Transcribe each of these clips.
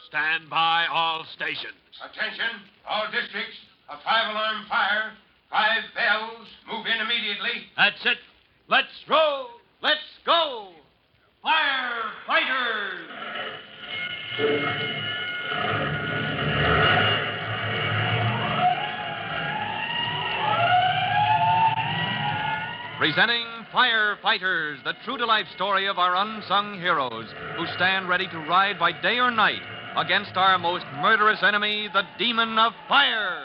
Stand by all stations. Attention, all districts. A 5-alarm fire. 5 bells. Move in immediately. That's it. Let's roll. Let's go. Firefighters! Presenting Firefighters, the true-to-life story of our unsung heroes who stand ready to ride by day or night against our most murderous enemy, the demon of fire.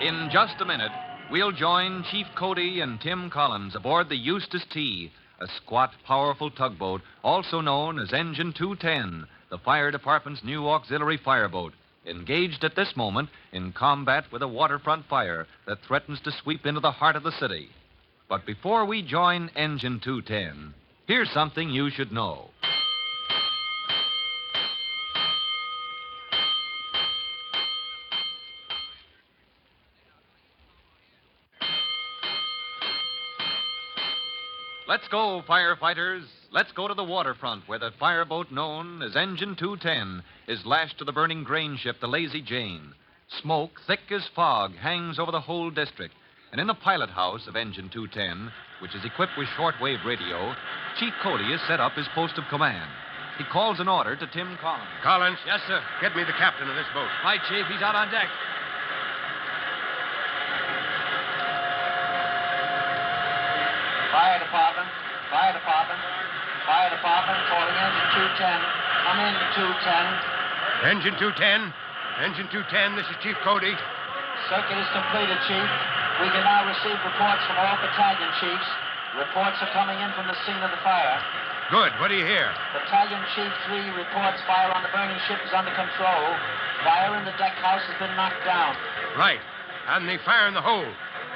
In just a minute, we'll join Chief Cody and Tim Collins aboard the Eustace T., a squat, powerful tugboat, also known as Engine 210, the fire department's new auxiliary fireboat, engaged at this moment in combat with a waterfront fire that threatens to sweep into the heart of the city. But before we join Engine 210, here's something you should know. Let's go, firefighters. Let's go to the waterfront where the fireboat known as Engine 210 is lashed to the burning grain ship, the Lazy Jane. Smoke, thick as fog, hangs over the whole district. And in the pilot house of Engine 210, which is equipped with shortwave radio, Chief Cody has set up his post of command. He calls an order to Tim Collins. Collins. Yes, sir. Get me the captain of this boat. Right, Chief. He's out on deck. Fire department, fire department, fire department, calling Engine 210. Come in, 210. Engine 210. Engine 210, this is Chief Cody. Circuit is completed, Chief. We can now receive reports from all battalion chiefs. Reports are coming in from the scene of the fire. Good. What do you hear? Battalion Chief 3 reports fire on the burning ship is under control. Fire in the deck house has been knocked down. Right. And the fire in the hold.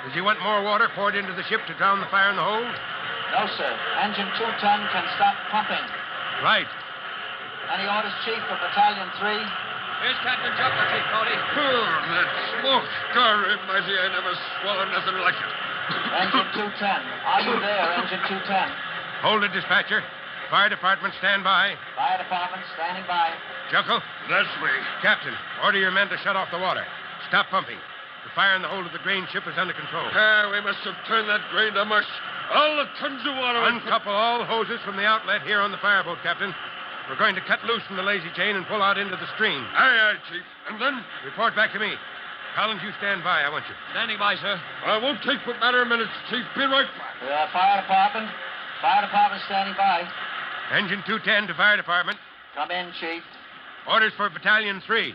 Does he want more water poured into the ship to drown the fire in the hold? No, sir. Engine 210 can stop pumping. Right. Any orders, Chief, for Battalion 3? Here's Captain Jucker, Chief Cody. Oh, that smoke. God almighty, I never swallowed nothing like it. Engine 210. Are you there, Engine 210? Hold it, dispatcher. Fire department, stand by. Fire department, standing by. Juckle. That's me. Captain, order your men to shut off the water. Stop pumping. The fire in the hold of the grain ship is under control. We must have turned that grain to mush. All the tons of water... Uncouple all hoses from the outlet here on the fireboat, Captain. We're going to cut loose from the Lazy Jane and pull out into the stream. Aye, Chief. And then? Report back to me. Collins, you stand by. I want you. Standing by, sir. I won't take but matter of minutes, Chief. Be right back. Fire department. Fire department standing by. Engine 210 to fire department. Come in, Chief. Orders for Battalion 3.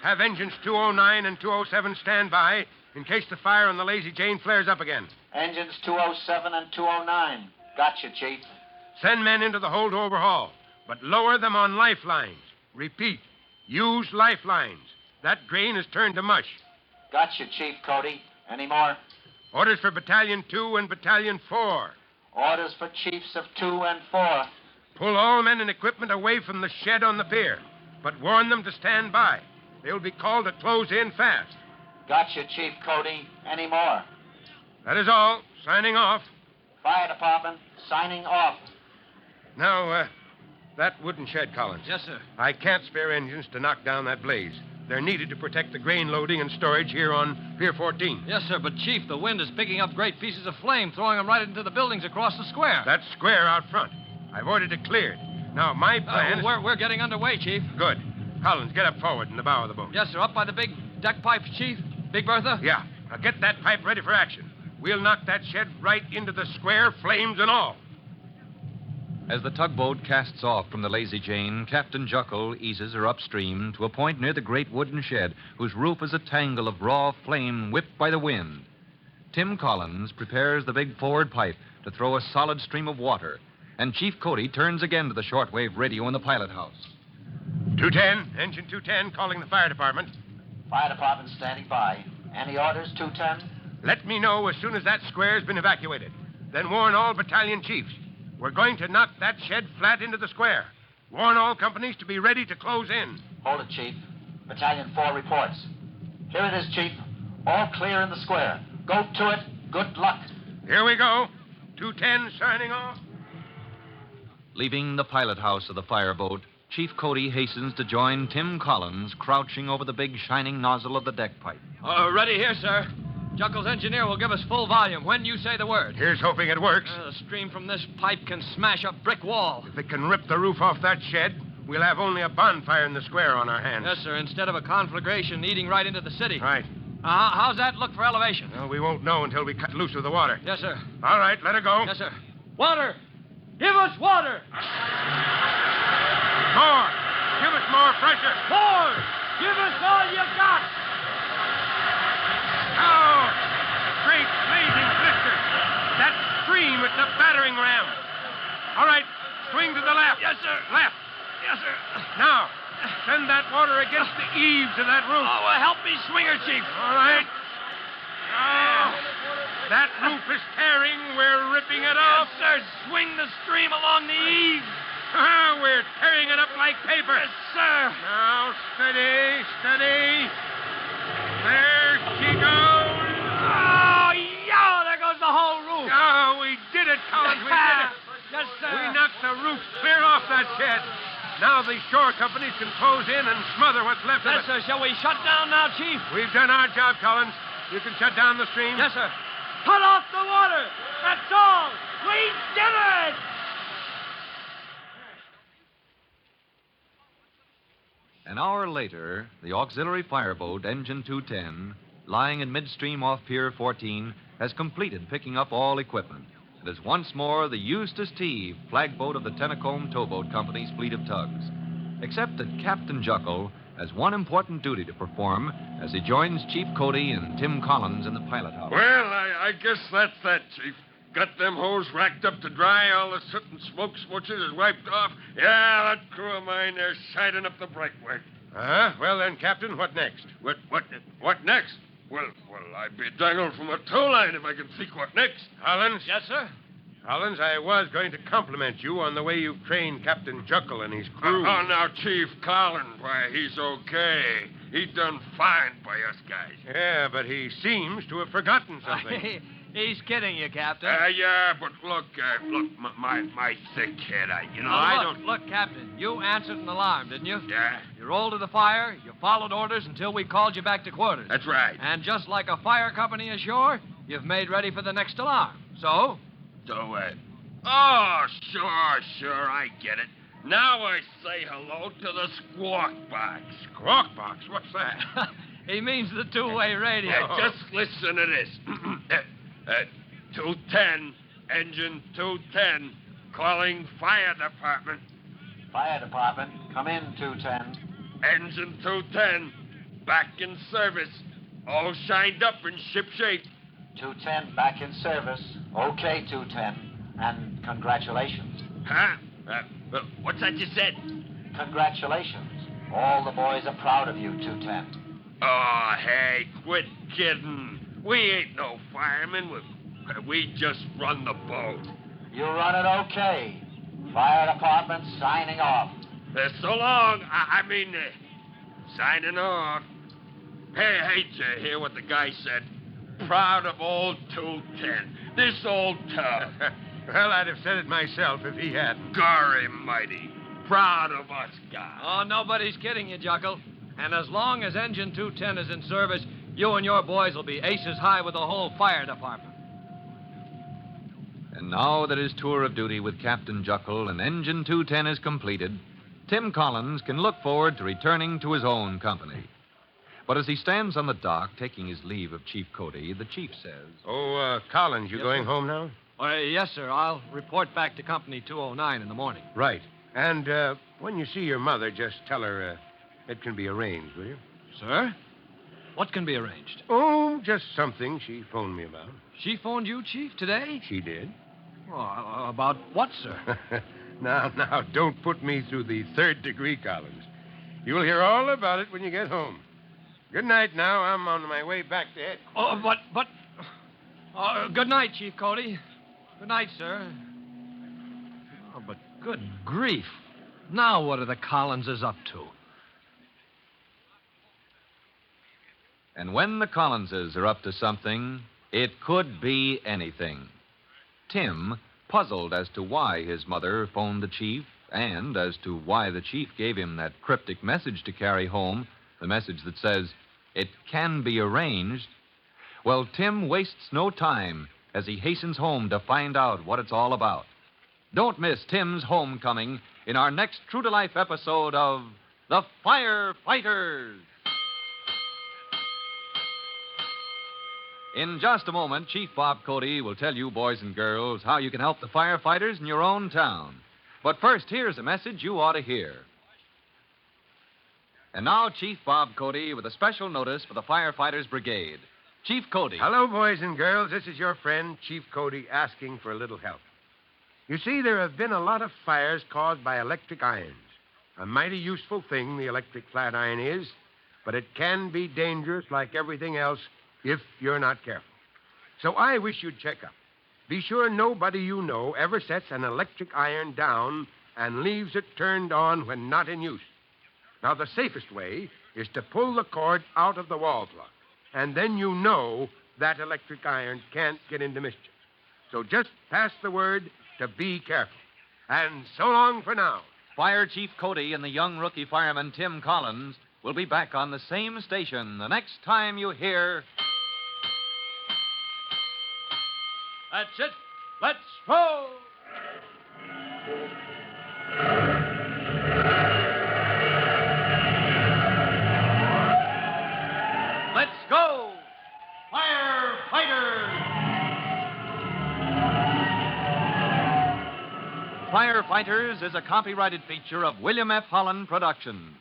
Have engines 209 and 207 stand by in case the fire on the Lazy Jane flares up again. Engines 207 and 209. Gotcha, Chief. Send men into the hold to overhaul, but lower them on lifelines. Repeat, use lifelines. That grain is turned to mush. Gotcha, Chief Cody. Any more? Orders for Battalion 2 and Battalion 4. Orders for Chiefs of 2 and 4. Pull all men and equipment away from the shed on the pier, but warn them to stand by. They'll be called to close in fast. Gotcha, Chief Cody. Any more? That is all. Signing off. Fire department, signing off. Now, that wooden shed, Collins. Yes, sir. I can't spare engines to knock down that blaze. They're needed to protect the grain loading and storage here on Pier 14. Yes, sir, but, Chief, the wind is picking up great pieces of flame, throwing them right into the buildings across the square. That square out front. I've ordered it cleared. Now, my plan is... We're getting underway, Chief. Good. Collins, get up forward in the bow of the boat. Yes, sir. Up by the big deck pipes, Chief. Big Bertha? Yeah. Now get that pipe ready for action. We'll knock that shed right into the square, flames and all. As the tugboat casts off from the Lazy Jane, Captain Juckle eases her upstream to a point near the great wooden shed, whose roof is a tangle of raw flame whipped by the wind. Tim Collins prepares the big forward pipe to throw a solid stream of water, and Chief Cody turns again to the shortwave radio in the pilot house. 210, engine 210, calling the fire department. Fire department standing by. Any orders, 210? Let me know as soon as that square's been evacuated. Then warn all battalion chiefs. We're going to knock that shed flat into the square. Warn all companies to be ready to close in. Hold it, Chief. Battalion 4 reports. Here it is, Chief. All clear in the square. Go to it. Good luck. Here we go. 210 signing off. Leaving the pilot house of the fireboat, Chief Cody hastens to join Tim Collins, crouching over the big shining nozzle of the deck pipe. Ready here, sir. Juckle's engineer will give us full volume when you say the word. Here's hoping it works. The stream from this pipe can smash a brick wall. If it can rip the roof off that shed, we'll have only a bonfire in the square on our hands. Yes, sir, instead of a conflagration eating right into the city. Right. How's that look for elevation? Well, we won't know until we cut loose with the water. Yes, sir. All right, let her go. Yes, sir. Water! Give us water! More! Give us more pressure! More! Give us all you got! Oh! Great blazing blisters! That stream, it's a battering ram. All right, swing to the left. Yes, sir. Left. Yes, sir. Now, send that water against the eaves of that roof. Oh, well, help me swing her, Chief. All right. Oh, that roof is tearing. We're ripping it off. Yes, sir. Swing the stream along the eaves. We're tearing it up like paper. Yes, sir. Now, steady, steady. There she goes. Oh, yeah, there goes the whole roof. Oh, we did it, Collins. We did it. Yes, sir. We knocked the roof clear off that shed. Now the shore companies can close in and smother what's left of Yes, it. sir. Shall we shut down now, Chief? We've done our job, Collins. You can shut down the stream. Yes, sir. Cut off the water. That's all. We did it! An hour later, the auxiliary fireboat, Engine 210, lying in midstream off Pier 14, has completed picking up all equipment. It is once more the Eustace T, flagboat of the Tennacombe Towboat Company's fleet of tugs. Except that Captain Juckle has one important duty to perform as he joins Chief Cody and Tim Collins in the pilot house. Well, I guess that's that, Chief. Got them hose racked up to dry. All the soot and smoke smooches is wiped off. Yeah, that crew of mine, they're shining up the breakwork. Well then, Captain, what next? What next? Well, I'd be dangled from a tow line if I could think what next. Collins? Yes, sir. Collins, I was going to compliment you on the way you've trained Captain Juckle and his crew. Now, Chief Collins, why, he's okay. He done fine by us guys. Yeah, but he seems to have forgotten something. He's kidding you, Captain. Yeah, but look, my sick head, I don't... Look, Captain, you answered an alarm, didn't you? Yeah, You rolled to the fire, you followed orders until we called you back to quarters. that's right. And just like a fire company ashore, you've made ready for the next alarm. So? Oh, sure, I get it. Now I say hello to the squawk box. Squawk box? What's that? He means the two-way radio. Just listen to this. 210, engine 210, calling fire department. Fire department, come in, 210. Engine 210, back in service. All shined up in shipshape. 210 back in service. Okay, 210. And congratulations. Huh? What's that you said? Congratulations. All the boys are proud of you, 210. Oh, hey, quit kidding. We ain't no firemen. We just run the boat. You run it okay. Fire department signing off. So long. Signing off. Hey, did you hear what the guy said? Proud of old 210. This old tub. Well, I'd have said it myself if he hadn't. Gory mighty. Proud of us guys. Oh, nobody's kidding you, Juckle. And as long as Engine 210 is in service, you and your boys will be aces high with the whole fire department. And now that his tour of duty with Captain Juckle and Engine 210 is completed, Tim Collins can look forward to returning to his own company. But as he stands on the dock taking his leave of Chief Cody, the chief says... Oh, Collins, you Yes, going sir. home now? Yes, sir. I'll report back to Company 209 in the morning. Right. And when you see your mother, just tell her it can be arranged, will you? Sir? What can be arranged? Oh, just something she phoned me about. She phoned you, Chief, today? She did. Oh, about what, sir? Now, don't put me through the third degree, Collins. You'll hear all about it when you get home. Good night now. I'm on my way back to head. Oh, but... good night, Chief Cody. Good night, sir. Oh, but good grief. Now what are the Collinses up to? And when the Collinses are up to something, it could be anything. Tim, puzzled as to why his mother phoned the chief and as to why the chief gave him that cryptic message to carry home, the message that says, "It can be arranged." Well, Tim wastes no time as he hastens home to find out what it's all about. Don't miss Tim's homecoming in our next true-to-life episode of The Firefighters. In just a moment, Chief Bob Cody will tell you, boys and girls, how you can help the firefighters in your own town. But first, here's a message you ought to hear. And now, Chief Bob Cody with a special notice for the Firefighters Brigade. Chief Cody. Hello, boys and girls. This is your friend, Chief Cody, asking for a little help. You see, there have been a lot of fires caused by electric irons. A mighty useful thing, the electric flat iron is, but it can be dangerous like everything else if you're not careful. So I wish you'd check up. Be sure nobody you know ever sets an electric iron down and leaves it turned on when not in use. Now, the safest way is to pull the cord out of the wall plug, and then you know that electric iron can't get into mischief. So just pass the word to be careful. And so long for now. Fire Chief Cody and the young rookie fireman Tim Collins will be back on the same station the next time you hear... That's it. Let's roll. Let's go. Firefighters. Firefighters is a copyrighted feature of William F. Holland Productions.